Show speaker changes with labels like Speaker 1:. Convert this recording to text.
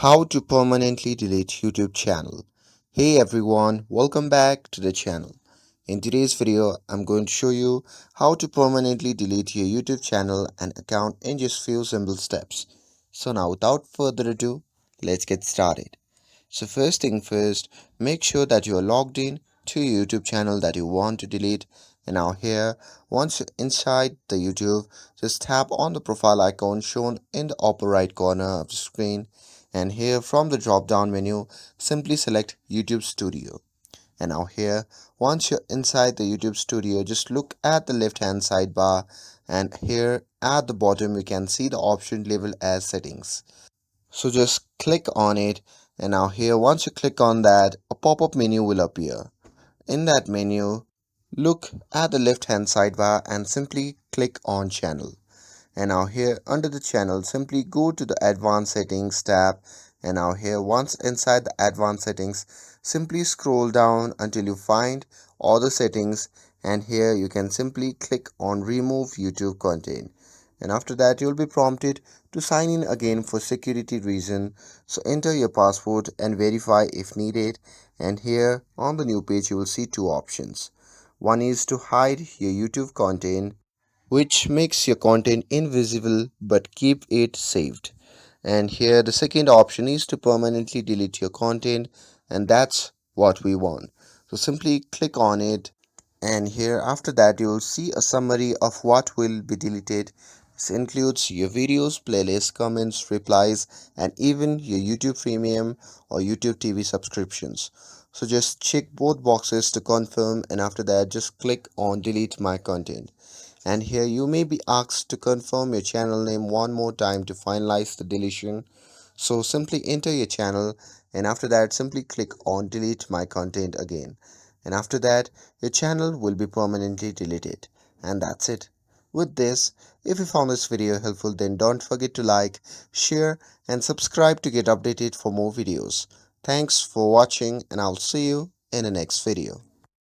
Speaker 1: How to permanently delete YouTube channel. Hey everyone, welcome back to the channel. In today's video, I'm going to show you how to permanently delete your YouTube channel and account in just few simple steps. So now without further ado, let's get started. So first thing first, make sure that you are logged in to your YouTube channel that you want to delete. And now here, once you're inside the YouTube, just tap on the profile icon shown in the upper right corner of the screen. And here from the drop down menu, simply select YouTube Studio. And now here, once you're inside the YouTube Studio, just look at the left hand sidebar, and here at the bottom you can see the option labeled as settings. So just click on it, and now here once you click on that, a pop-up menu will appear. In that menu, look at the left hand sidebar and simply click on channel. And now here under the channel, simply go to the advanced settings tab, and now here once inside the advanced settings, simply scroll down until you find all the settings, and here you can simply click on remove YouTube content. And after that you'll be prompted to sign in again for security reason, so enter your password and verify if needed. And here on the new page you will see two options. One is to hide your YouTube content, which makes your content invisible but keep it saved. And here the second option is to permanently delete your content, and that's what we want. So simply click on it, and here after that you'll see a summary of what will be deleted. This includes your videos, playlists, comments, replies, and even your YouTube Premium or YouTube TV subscriptions. So just check both boxes to confirm, and after that just click on delete my content. And here you may be asked to confirm your channel name one more time to finalize the deletion. So simply enter your channel, and after that simply click on delete my content again. And after that your channel will be permanently deleted. And that's it. With this, if you found this video helpful, then don't forget to like, share and subscribe to get updated for more videos. Thanks for watching, and I'll see you in the next video.